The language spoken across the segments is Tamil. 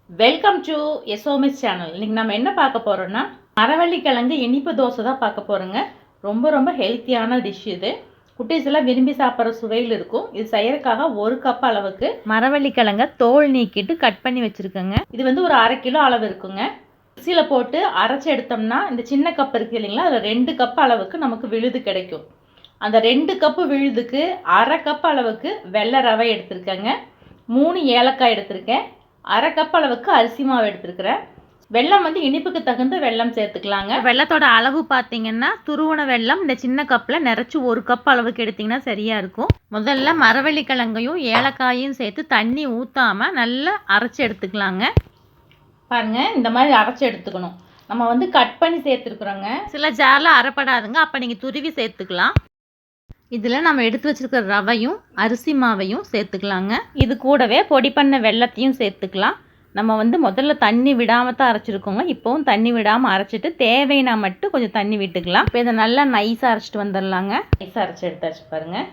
Welcome to எஸ்ஓமிஸ் channel. இன்றைக்கி நம்ம என்ன பார்க்க போகிறோன்னா மரவள்ளிக்கிழங்கு இனிப்பு தோசை தான் பார்க்க போகிறோங்க. ரொம்ப ஹெல்த்தியான டிஷ் இது. குட்டீஸ் எல்லாம் விரும்பி சாப்பிட்ற சுவையில் இருக்கும். இது செய்யறதுக்காக 1 கப் அளவுக்கு மரவள்ளிக்கிழங்கை தோல் நீக்கிட்டு கட் பண்ணி வச்சுருக்கோங்க. இது வந்து ஒரு 1/2 கிலோ அளவு இருக்குங்க. மிக்சியில் போட்டு அரைச்சி எடுத்தோம்னா இந்த சின்ன கப் இருக்குது இல்லைங்களா, அதில் 2 கப் அளவுக்கு நமக்கு விழுது கிடைக்கும். அந்த 2 கப்பு விழுதுக்கு 1/2 கப் அளவுக்கு வெள்ளை ரவை எடுத்திருக்கேங்க. 3 ஏலக்காய் எடுத்திருக்கேன். 1/2 கப் அளவுக்கு அரிசி மாவு எடுத்துருக்கிறேன். வெல்லம் வந்து இனிப்புக்கு தகுந்த வெல்லம் சேர்த்துக்கலாங்க. வெள்ளத்தோட அளவு பார்த்தீங்கன்னா துருவன வெல்லம் இந்த சின்ன கப்பில் நிறச்சி 1 கப் அளவுக்கு எடுத்திங்கன்னா சரியாக இருக்கும். முதல்ல மரவள்ளிக்கிழங்கையும் ஏலக்காயும் சேர்த்து தண்ணி ஊற்றாமல் நல்லா அரைச்சி எடுத்துக்கலாங்க. பாருங்கள், இந்த மாதிரி அரைச்சி எடுத்துக்கணும். நம்ம வந்து கட் பண்ணி சேர்த்துருக்குறோங்க. சில ஜாரில் அரைப்படாதுங்க, அப்போ நீங்கள் துருவி சேர்த்துக்கலாம். இதில் நம்ம எடுத்து வச்சுருக்கிற ரவையும் அரிசி மாவையும் சேர்த்துக்கலாங்க. இது கூடவே பொடி பண்ண வெல்லத்தையும் சேர்த்துக்கலாம். நம்ம வந்து முதல்ல தண்ணி விடாமல் தான் அரைச்சிருக்கோங்க. இப்போவும் தண்ணி விடாமல் அரைச்சிட்டு தேவைன்னா மட்டும் கொஞ்சம் தண்ணி விட்டுக்கலாம். இப்போ இதை நல்லா நைஸாக அரைச்சிட்டு வந்துடலாங்க. நைஸாக அரைச்சி எடுத்தாச்சு பாருங்கள்.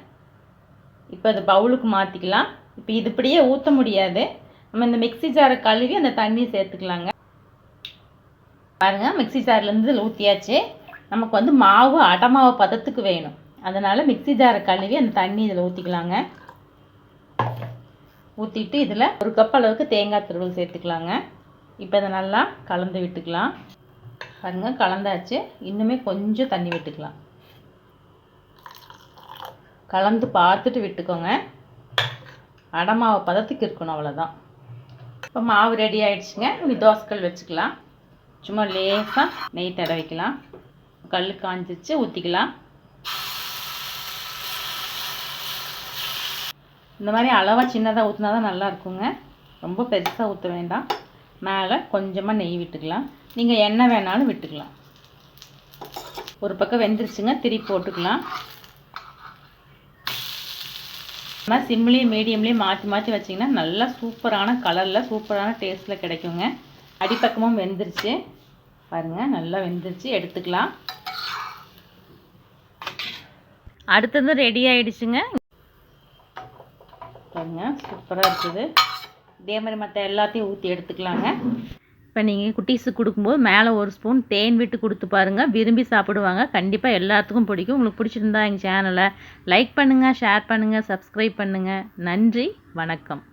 இப்போ அது பவுலுக்கு மாற்றிக்கலாம். இப்போ இது இப்படியே ஊற்ற முடியாது. நம்ம இந்த மிக்சி ஜாரை கழுவி அந்த தண்ணி சேர்த்துக்கலாங்க. பாருங்கள், மிக்சி ஜார்லேருந்து இதில் ஊற்றியாச்சு. நமக்கு வந்து மாவு அடமாவு பதத்துக்கு வேணும். அதனால் மிக்சி ஜாரை கழுவி அந்த தண்ணி இதில் ஊற்றிக்கலாங்க. ஊற்றிட்டு இதில் 1 கப் அளவுக்கு தேங்காய் துருவல் சேர்த்துக்கலாங்க. இப்போ இதை நல்லா கலந்து விட்டுக்கலாம். பாருங்கள், கலந்தாச்சு. இன்னுமே கொஞ்சம் தண்ணி விட்டுக்கலாம். கலந்து பார்த்துட்டு விட்டுக்கோங்க. அடமாவை பதத்துக்கு இருக்கணும், அவ்வளோதான். இப்போ மாவு ரெடி ஆகிடுச்சுங்க. இப்படி தோசைக்கல் வச்சுக்கலாம். சும்மா லேசாக நெய் தடவிக்கலாம். கல் காஞ்சிச்சு, ஊற்றிக்கலாம். இந்த மாதிரி அளவாக சின்னதாக ஊற்றினா தான் நல்லா இருக்குங்க. ரொம்ப பெருசாக ஊற்ற வேண்டாம். மேலே கொஞ்சமாக நெய் விட்டுக்கலாம். நீங்கள் எண்ணெய் வேணாலும் விட்டுக்கலாம். ஒரு பக்கம் வெந்துருச்சுங்க, திருப்பி போட்டுக்கலாம். ஆனால் சிம்லேயும் மீடியம்லேயும் மாற்றி வச்சிங்கன்னா நல்லா சூப்பரான கலரில் சூப்பரான டேஸ்ட்டில் கிடைக்குங்க. அடிப்பக்கமும் வெந்துருச்சு பாருங்கள், நல்லா வெந்துருச்சு. எடுத்துக்கலாம். அடுத்தது ரெடி ஆகிடுச்சுங்க. பாருங்க, சூப்பராக இருக்குது. இதே மாதிரி மற்ற எல்லாத்தையும் ஊற்றி எடுத்துக்கலாங்க. இப்போ நீங்கள் குட்டீஸுக்கு கொடுக்கும்போது மேலே 1 ஸ்பூன் தேன் விட்டு கொடுத்து பாருங்கள். விரும்பி சாப்பிடுவாங்க. கண்டிப்பாக எல்லாத்துக்கும் பிடிக்கும். உங்களுக்கு பிடிச்சிருந்தா எங்கள் சேனலை லைக் பண்ணுங்கள், ஷேர் பண்ணுங்கள், சப்ஸ்கிரைப் பண்ணுங்கள். நன்றி, வணக்கம்.